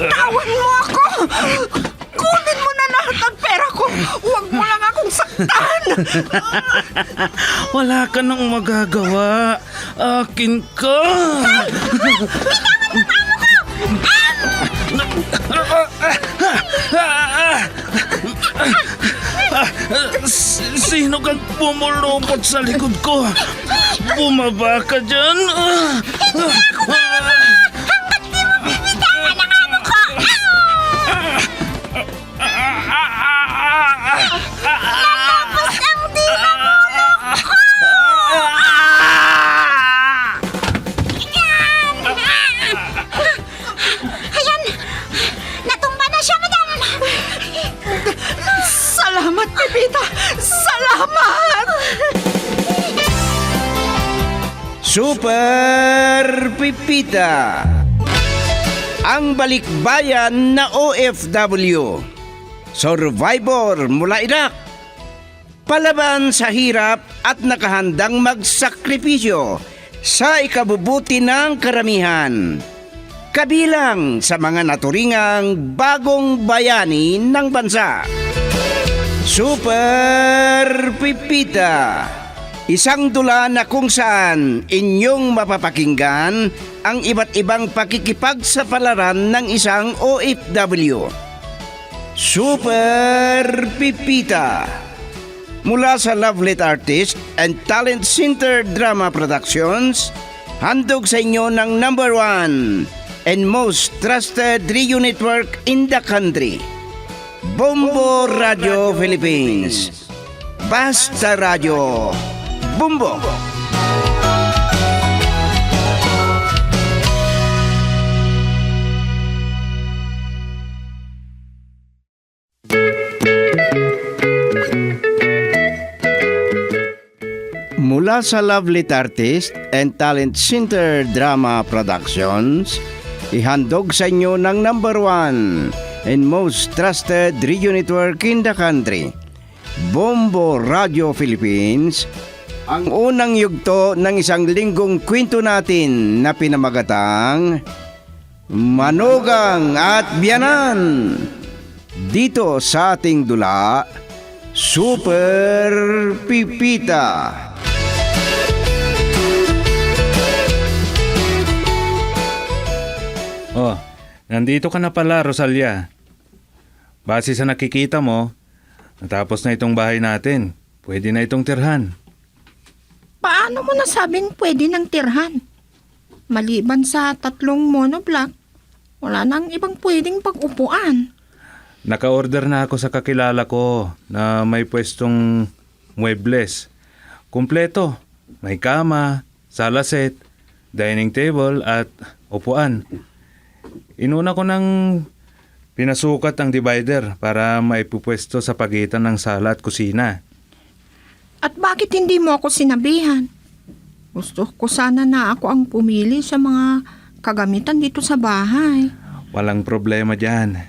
Bitawan mo ako! Kunin mo na lahat ng pera ko! Huwag mo lang akong saktan! Wala ka nang magagawa. Akin ka. Sino kang pumulupot sa likod ko? Bumaba ka dyan. Ayan! Natumba na siya, madam! Salamat, Pepita! Salamat! Super Pipita, ang balikbayan na OFW, survivor mula Iraq, palaban sa hirap at nakahandang magsakripisyo sa ikabubuti ng karamihan, kabilang sa mga naturingang bagong bayani ng bansa. Super Pipita, isang dula na kung saan inyong mapapakinggan ang iba't ibang pakikipagsapalaran ng isang OFW. Super Pipita, mula sa Lovelet Artist and Talent Center Drama Productions, handog sa inyo ng #1 and most trusted radio network in the country, Bombo Radio Philippines. Basta Radio Bombo. Mula sa Lovelet Artist and Talent Center Drama Productions, ihandog sa inyo ng #1 and most trusted radio network in the country, Bombo Radio Philippines, ang unang yugto ng isang linggong kwento natin na pinamagatang Manugang at Biyanan. Dito sa ating dula, Super Pipita. Oh, nandito ka na pala, Rosalia. Base sa nakikita mo, natapos na itong bahay natin. Pwede na itong tirhan. Paano mo nasabing pwede ng tirhan? Maliban sa 3 monoblock, wala nang ibang pwedeng pag-upuan. Naka-order na ako sa kakilala ko na may pwestong muebles. Kumpleto. May kama, sala set, dining table at upuan. Inuna ko ng pinasukat ang divider para maipupwesto sa pagitan ng sala at kusina. At bakit hindi mo ako sinabihan? Gusto ko sana na ako ang pumili sa mga kagamitan dito sa bahay. Walang problema dyan.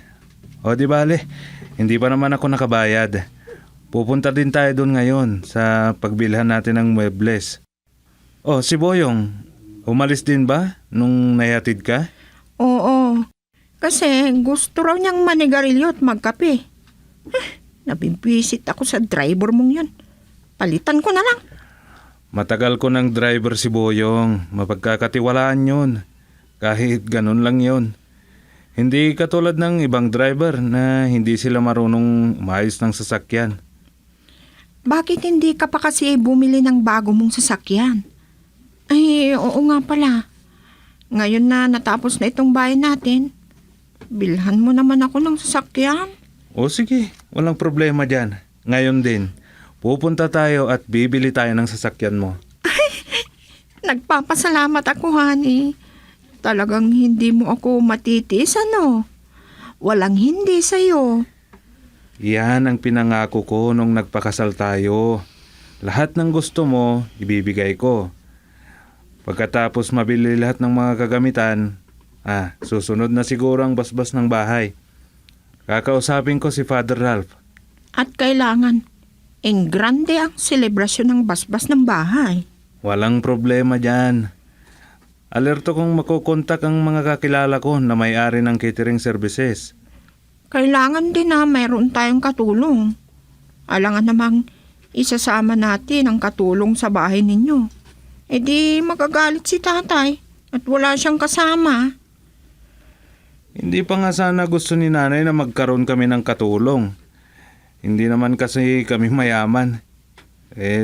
O di bale, hindi pa naman ako nakabayad. Pupunta din tayo doon ngayon sa pagbilhan natin ng muebles. O si Boyong, umalis din ba nung nahatid ka? Oo, kasi gusto raw niyang manigarilyo at magkape. Nabibisit ako sa driver mong yun. Palitan ko na lang. Matagal ko ng driver si Boyong. Mapagkakatiwalaan yun. Kahit ganun lang yun. Hindi katulad ng ibang driver na hindi sila marunong umayos ng sasakyan. Bakit hindi ka pa kasi bumili ng bago mong sasakyan? Ay, oo nga pala. Ngayon na natapos na itong bahay natin, bilhan mo naman ako ng sasakyan. O sige, walang problema dyan. Ngayon din, pupunta tayo at bibili tayo ng sasakyan mo. Nagpapasalamat ako, honey. Talagang hindi mo ako matitiis, ano? Walang hindi sa'yo. Yan ang pinangako ko nung nagpakasal tayo. Lahat ng gusto mo, ibibigay ko. Pagkatapos mabili lahat ng mga kagamitan, susunod na siguro ang basbas ng bahay. Kakausapin ko si Father Ralph. At kailangan, grande ang selebrasyon ng basbas ng bahay. Walang problema dyan. Alerto kong makokontak ang mga kakilala ko na may-ari ng catering services. Kailangan din na mayroon tayong katulong. Alangan namang isasama natin ang katulong sa bahay ninyo. E di magagalit si tatay at wala siyang kasama. Hindi pa nga sana gusto ni nanay na magkaroon kami ng katulong. Hindi naman kasi kami mayaman.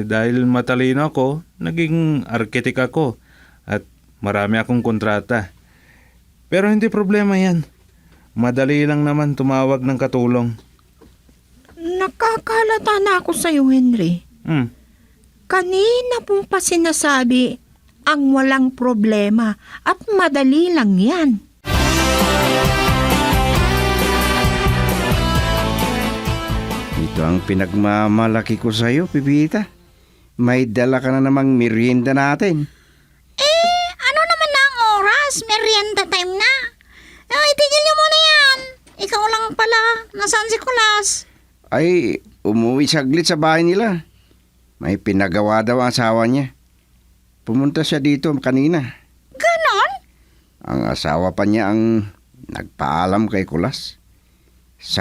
Dahil matalino ako, naging arkitek ako at marami akong kontrata. Pero hindi problema yan. Madali lang naman tumawag ng katulong. Nakakalata na ako sa'yo, Henry. Kanina po pa sinasabi ang walang problema at madali lang yan. Ito ang pinagmamalaki ko sa'yo, Pipita. May dala ka na namang merienda natin. Ano naman na ang oras? Merienda time na. Ay, tigil niyo muna yan. Ikaw lang pala. Nasaan si Kulas? Ay, umuwi saglit sa bahay nila. May pinagawa daw ang asawa niya. Pumunta siya dito kanina. Ganon? Ang asawa pa niya ang nagpaalam kay Kulas.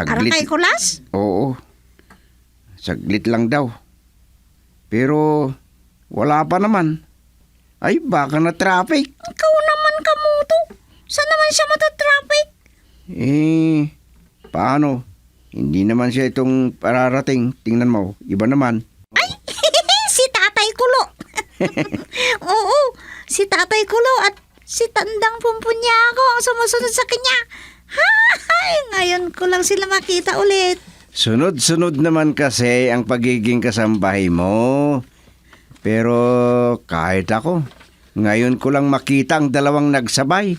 Para kay Kulas? Oo. Saglit lang daw. Pero wala pa naman. Ay, baka na traffic. Ikaw naman kamuto. Saan naman siya matatraffic? Paano? Hindi naman siya itong pararating. Tingnan mo, iba naman. Ay, si Tatay Kulo. Oo, si Tatay Kulo at si Tandang Pumpunyago ang sumusunod sa kanya. Hay, ngayon ko lang sila makita ulit. Sunod-sunod naman kasi ang pagiging kasambahay mo. Pero kahit ako, ngayon ko lang makita ang dalawang nagsabay.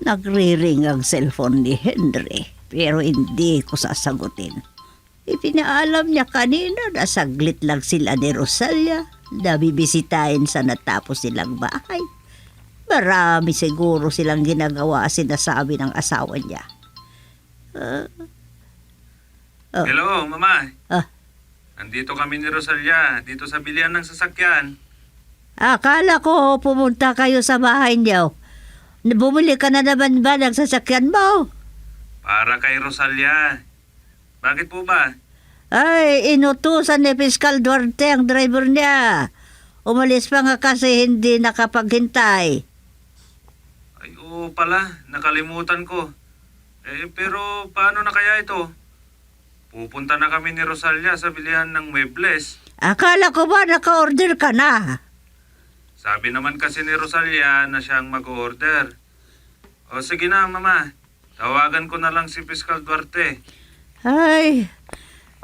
Nagre-ring ang cellphone ni Henry, pero hindi ko sasagutin. Ipinaalam niya kanina na saglit lang sila ni Rosalia na bibisitahin sa natapos silang bahay. Marami siguro silang ginagawa sinasabi ng asawa niya. Hello, Mama. Ah. Nandito kami ni Rosalia, dito sa bilihan ng sasakyan. Akala ko pumunta kayo sa bahay niyo. Bumili ka na naman ba ng sasakyan mo? Para kay Rosalia. Bakit po ba? Ay, inutusan ni Piskal Duarte ang driver niya. Umalis pa nga kasi hindi nakapaghintay. Ay, oo pala. Nakalimutan ko. Pero paano na kaya ito? Pupunta na kami ni Rosalia sa bilihan ng muebles. Akala ko ba naka-order ka na? Sabi naman kasi ni Rosalia na siyang mag-order. O sige na, Mama. Tawagan ko na lang si Piskal Duarte. Ay,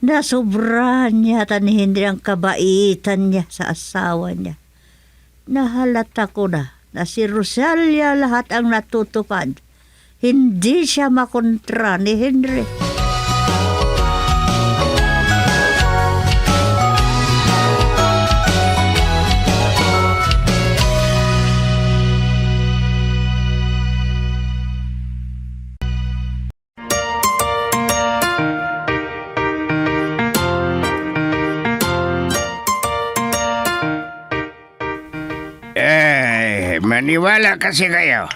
nasobrahan yata ni Henry ang kabaitan niya sa asawa niya. Nahalata ko na si Rosalia lahat ang natutupad. Hindi siya makontra ni Henry. Maniwala kasi kayo.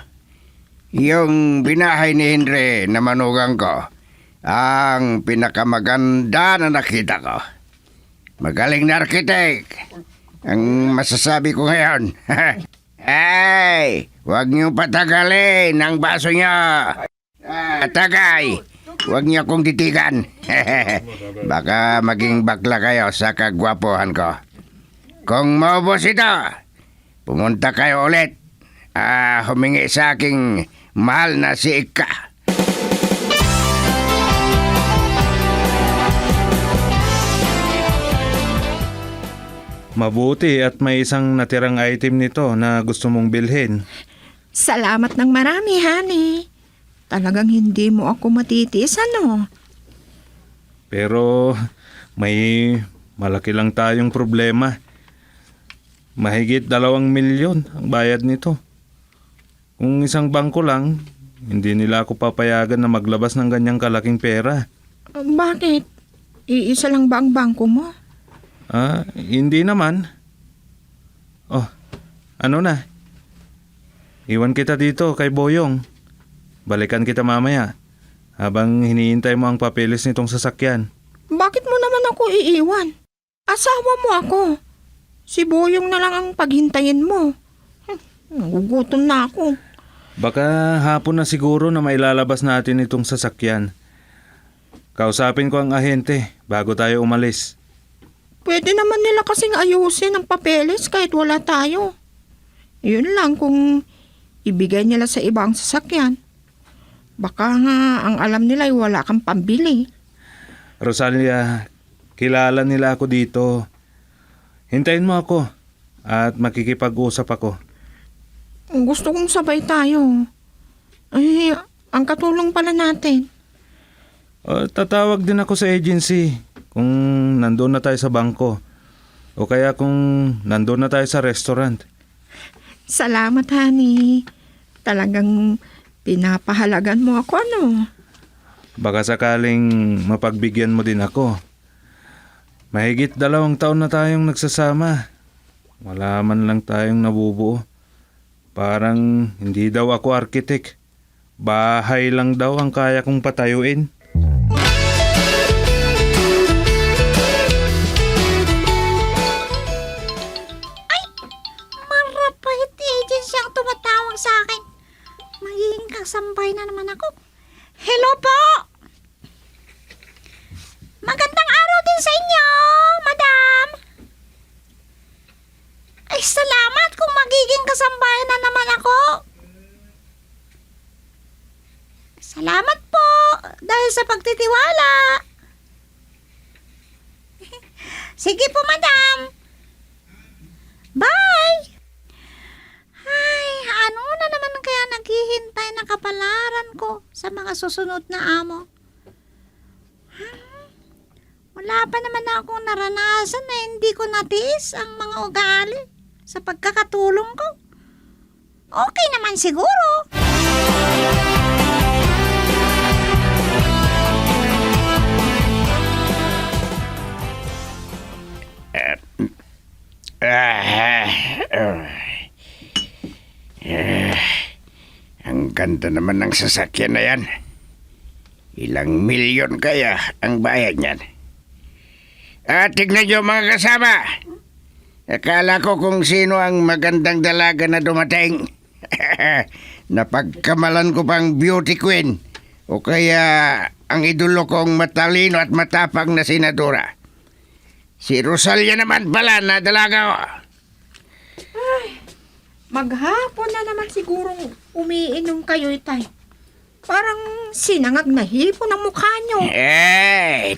Yung binahay ni Henry na manugang ko, ang pinakamaganda na nakita ko. Magaling na arkitek. Ang masasabi ko ngayon. Ay, huwag niyo patagalin ang baso niya. Tagay, huwag niyo kong titigan. Baka maging bakla kayo sa kagwapuhan ko. Kung maubos ito, pumunta kayo ulit. Humingi sa aking mahal na si Ika. Mabuti at may isang natirang item nito na gusto mong bilhin. Salamat ng marami, honey. Talagang hindi mo ako matitiis, ano? Pero may malaki lang tayong problema. Mahigit 2 milyon ang bayad nito. Kung isang bangko lang, hindi nila ako papayagan na maglabas ng ganyang kalaking pera. Bakit? Iisa lang ba ang bangko mo? Hindi naman. Oh, ano na? Iwan kita dito kay Boyong. Balikan kita mamaya habang hinihintay mo ang papeles nitong sasakyan. Bakit mo naman ako iiwan? Asawa mo ako. Si Boyong na lang ang paghintayin mo. Nagugutom na ako. Baka hapon na siguro na mailalabas natin itong sasakyan. Kausapin ko ang ahente bago tayo umalis. Pwede naman nila kasing ayusin ang papeles kahit wala tayo. Yun lang kung ibigay nila sa ibang sasakyan. Baka nga ang alam nila ay wala kang pambili. Rosalia, kilala nila ako dito. Hintayin mo ako at makikipag-usap ako. Gusto kong sabay tayo. Ay, ang katulong pala natin. Tatawag din ako sa agency kung nandun na tayo sa bangko o kaya kung nandun na tayo sa restaurant. Salamat, honey. Talagang pinapahalagan mo ako, ano? Baka sakaling mapagbigyan mo din ako. Mahigit 2 taon na tayong nagsasama. Wala man lang tayong nabubuo. Parang hindi daw ako arkitek. Bahay lang daw ang kaya kong patayuin. Marapait agency ang tumatawag sa akin. Magiging kasampay na naman ako. Hello po! Magandang araw din sa inyo, madam! Ay, salamat kung magiging kasambayan na naman ako. Salamat po dahil sa pagtitiwala. Sige po, madam. Bye! Ay, ano na naman kaya naghihintay na kapalaran ko sa mga susunod na amo? Wala pa naman akong naranasan na hindi ko natiis ang mga ugali sa pagkakatulong ko. Okay naman siguro. Ang ganda naman ng sasakyan na yan. Ilang milyon kaya ang bayad niyan? Tignan niyo mga kasama. Akala ko kung sino ang magandang dalaga na dumating. Napagkamalan ko pang beauty queen. O kaya ang idolo kong matalino at matapang na senadora. Si Rosalia naman pala na dalaga ko. Maghapon na naman sigurong umiinom kayo, itay. Parang sinangag na hipon ang mukha nyo.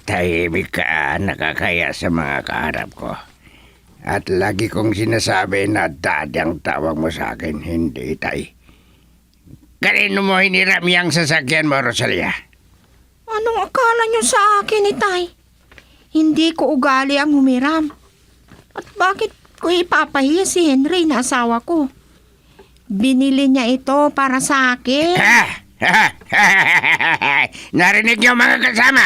Tahimik ka. Nakakaya sa mga kaharap ko. At lagi kong sinasabi na daddy ang tawag mo sa akin, hindi tay. Kanino mo hiniram yung sasakyan mo, Rosalia? Anong akala nyo sa akin, itay? Hindi ko ugali ang humiram. At bakit ko ipapahiya si Henry na asawa ko? Binili niya ito para sa akin. Narinig niyo mga kasama?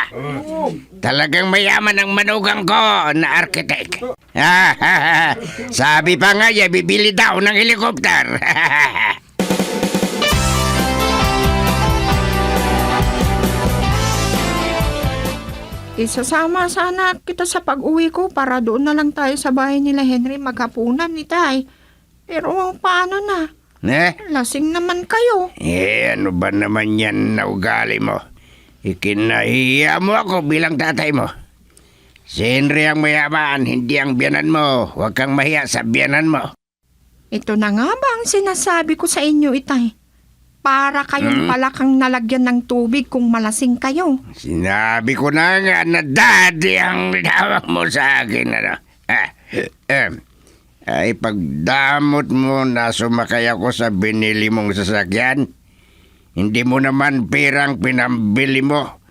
Talagang mayaman ang manugang ko na arkitek. Sabi pa nga niya, bibili daw ng helikopter. Isasama sana kita sa pag-uwi ko para doon na lang tayo sa bahay nila Henry maghapunan, itay. Pero paano na? Lasing naman kayo. Ano ba naman yan na ugali mo? Ikinahiya mo ako bilang tatay mo. Si Henry ang mayaman, hindi ang biyanan mo. Huwag kang mahiya sa biyanan mo. Ito na nga ba ang sinasabi ko sa inyo, itay? Para kayong palakang nalagyan ng tubig kung malasing kayo. Sinabi ko na nga na daddy ang tawag mo sa akin. Ano? Ay pagdamot mo na sumakay ako sa binili mong sasakyan. Hindi mo naman perang pinambili mo.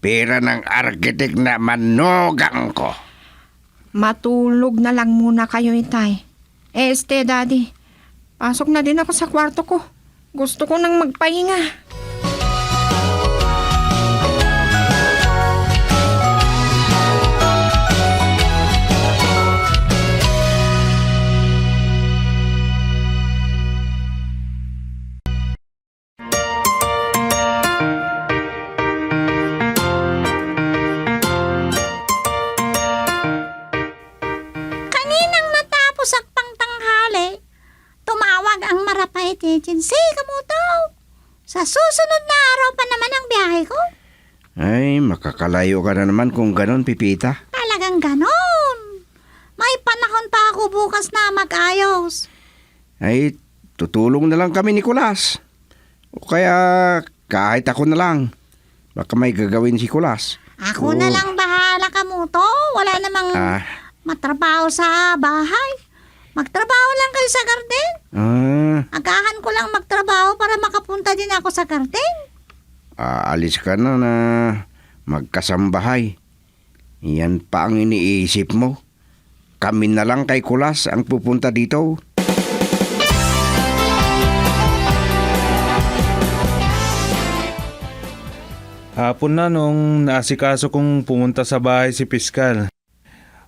Pera ng arkitek na manugang ko. Matulog na lang muna kayo, itay. Daddy, pasok na din ako sa kwarto ko. Gusto ko nang magpahinga. emergency, kamuto. Sa susunod na araw pa naman ang biyahe ko. Ay, makakalayo ka na naman kung ganon, Pipita. Talagang ganon. May panahon pa ako bukas na mag-ayos. Ay, tutulong na lang kami ni Kulas. O kaya kahit ako na lang. Baka may gagawin si Kulas. Ako na lang bahala, kamuto. Wala namang matrabaho sa bahay. Magtrabaho lang kayo sa garden. Agahan ko lang magtrabaho para makapunta din ako sa garden. Aalis ka na magkasambahay. Yan pa ang iniisip mo. Kami na lang kay Kulas ang pupunta dito. Hapon na nung naasikaso kong pumunta sa bahay si Piskal.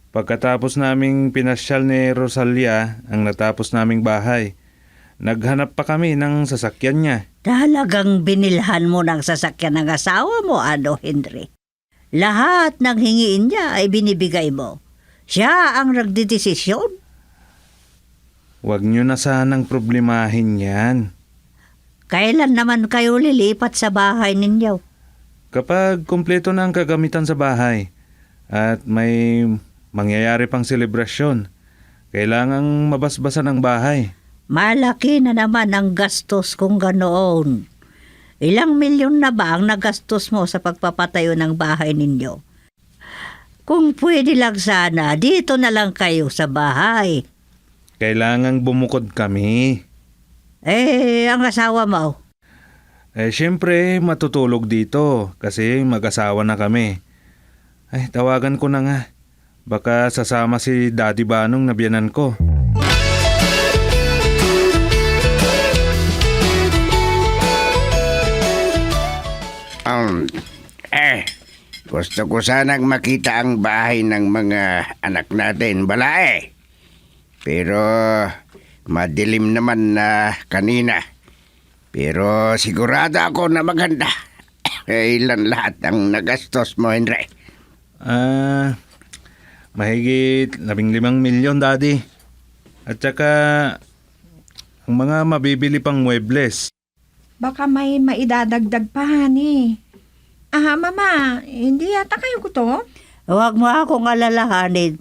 Pagkatapos naming pinasyal ni Rosalia ang natapos naming bahay, naghanap pa kami ng sasakyan niya. Talagang binilhan mo ng sasakyan ng asawa mo, Henry. Lahat ng hingiin niya ay binibigay mo. Siya ang nagdidesisyon. Huwag niyo na sanang problemahin yan. Kailan naman kayo lilipat sa bahay ninyo? Kapag kumpleto na ang kagamitan sa bahay at may mangyayari pang selebrasyon, kailangang mabasbasan ang bahay. Malaki na naman ang gastos kung ganoon. Ilang milyon na ba ang nagastos mo sa pagpapatayo ng bahay ninyo? Kung pwede lang sana, dito na lang kayo sa bahay. Kailangang bumukod kami. Ang asawa mo? Siyempre matutulog dito kasi mag-asawa na kami. Tawagan ko na nga. Baka sasama si Daddy Banong na biyanan ko. Gusto ko sanang makita ang bahay ng mga anak natin, balae. Pero madilim naman na kanina. Pero sigurado ako na maganda. Ilan lahat ang nagastos mo, Henry? Mahigit 15 milyon, Daddy. At saka ang mga mabibili pang muebles. Baka may maidadagdag pa, honey. Mama, hindi yata kayo gutom? Huwag mo akong alalahanin.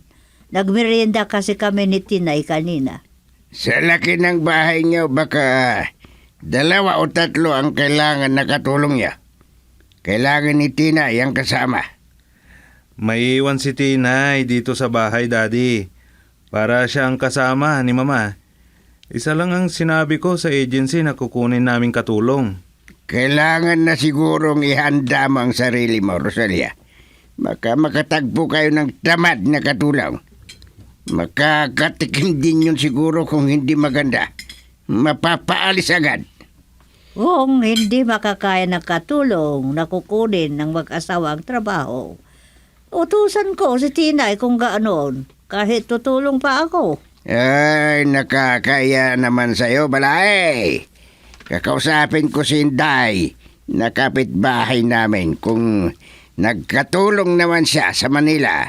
Nagmerienda kasi kami ni Tinay kanina. Sa laki ng bahay niyo, baka 2 o 3 ang kailangan na katulong niya. Kailangan ni Tina yang kasama. May iwan si Tinay dito sa bahay, Daddy. Para siya ang kasama ni Mama. Isa lang ang sinabi ko sa agency na kukunin naming katulong. Kailangan na sigurong ihanda mo ang sarili mo, Rosalia. Baka makatagpo kayo ng tamad na katulong. Makakatikim din yun siguro kung hindi maganda. Mapapaalis agad. Kung hindi makakaya ng katulong na kukunin ng mag-asawa ang trabaho, utusan ko si Tinay kung gaanoon, kahit tutulong pa ako. Ay, nakakaya naman sa'yo, balay. Kakausapin ko si Inday na kapitbahay namin kung nagkatulong naman siya sa Manila.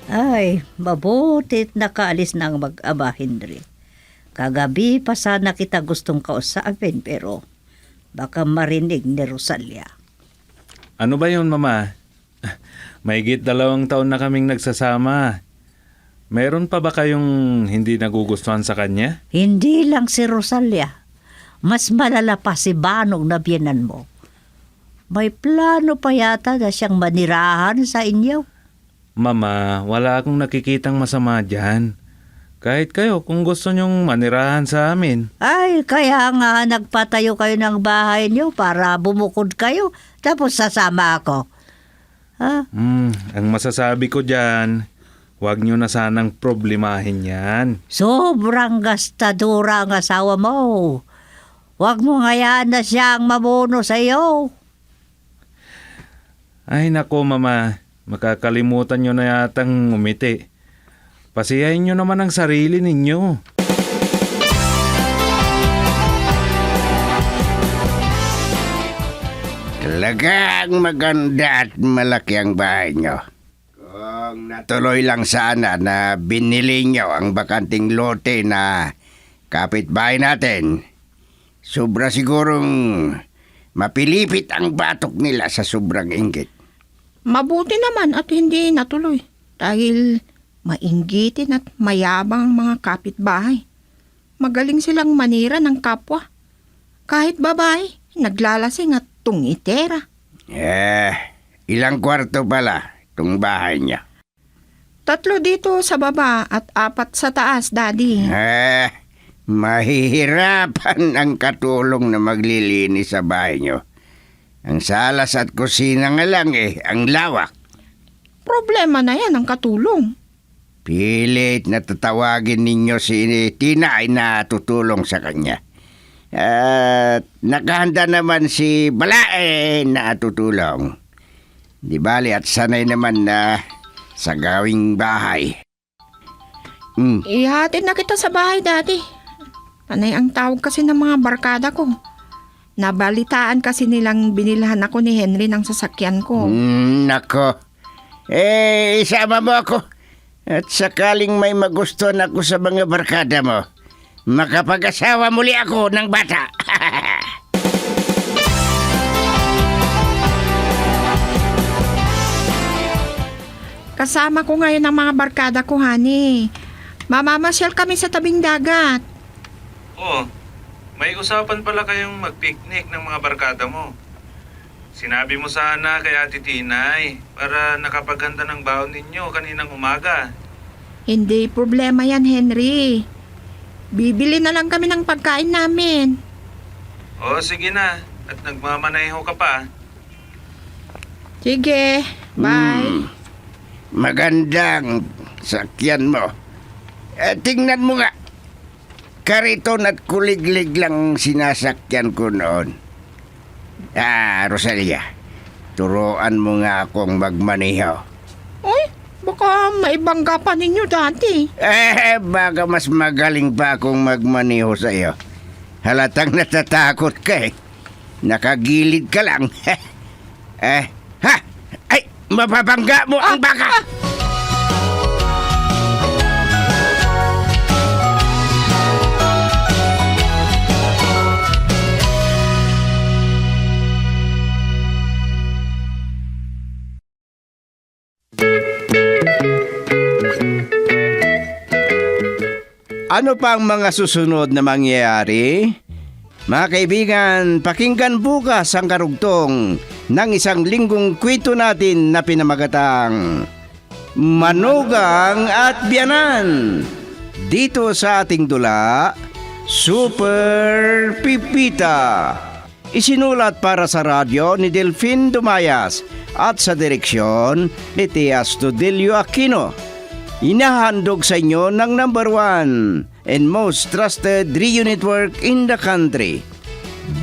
Ay, mabutit nakaalis na ang mag-ama, Henry. Kagabi pa sana kita gustong kausapin pero baka marinig ni Rosalia. Ano ba yun, Mama? Mahigit 2 taon na kaming nagsasama. Meron pa ba kayong hindi nagugustuhan sa kanya? Hindi lang si Rosalia. Mas malala pa si Banong na biyenan mo. May plano pa yata na siyang manirahan sa inyo. Mama, wala akong nakikitang masama dyan. Kahit kayo kung gusto nyong manirahan sa amin. Ay, kaya nga nagpatayo kayo ng bahay niyo para bumukod kayo. Tapos sasama ako. Ang masasabi ko dyan, huwag nyo na sanang problemahin yan. Sobrang gastadura ang asawa mo. Huwag mo hayaan na siyang mamuno sa iyo. Ay nako, Mama, makakalimutan nyo na yatang umiti. Pasiyahin nyo naman ang sarili ninyo. Talagang maganda at malaki ang bahay nyo. Kung natuloy lang sana na binili nyo ang bakanting lote na kapitbahay natin, sobra sigurong mapilipit ang batok nila sa sobrang inggit. Mabuti naman at hindi natuloy dahil mainggitin at mayabang ang mga kapitbahay. Magaling silang manira ng kapwa. Kahit babae, naglalasing at tungitera. Ilang kwarto pala itong bahay niya? 3 dito sa baba at 4 sa taas, Daddy. Mahihirapan ang katulong na maglilinis sa bahay niyo. Ang salas at kusina nga lang ang lawak. Problema na yan ang katulong. Pilit na tatawagin ninyo si Tinay na tutulong sa kanya. At nakahanda naman si Balae na tutulong. Di bali at sanay naman na sa gawing bahay. Ihatid na kita sa bahay, Daddy. Panay ang tawag kasi ng mga barkada ko. Nabalitaan kasi nilang binilhan ako ni Henry ng sasakyan ko. Nako. Isama mo ako. At sakaling may magustuhan ako sa mga barkada mo, makapag-asawa muli ako ng bata. Kasama ko ngayon ang mga barkada ko, honey. Mamamasyal kami sa tabing dagat. Oh, may usapan pala kayong mag-picnic ng mga barkada mo. Sinabi mo sana kay Ate Tinay para nakapaghanda ng baon ninyo kaninang umaga. Hindi problema yan, Henry. Bibili na lang kami ng pagkain namin. O sige na, at nagmamaneho ka pa. Sige, bye. Magandang sakyan mo. Tingnan mo nga. Kariton at kuliglig lang sinasakyan ko noon. Rosalia, turuan mo nga akong magmaneho. Uy, baka maibangga pa ninyo dati. Baka mas magaling pa akong magmaneho sa iyo. Halatang natatakot ka Nakagilid ka lang. Ay, mababangga mo ang baka! Ano pa ang mga susunod na mangyayari? Mga kaibigan, pakinggan bukas ang karugtong ng isang linggong kwento natin na pinamagatang Manugang at Biyanan. Dito sa ating dula, Super Pipita. Isinulat para sa radyo ni Delfin Dumayas at sa direksyon ni Tia Astudillo Aquino. Inahandog sa inyo ng number 1 and most trusted radio network in the country,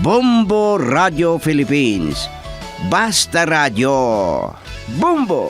Bombo Radio Philippines. Basta Radio. Bombo!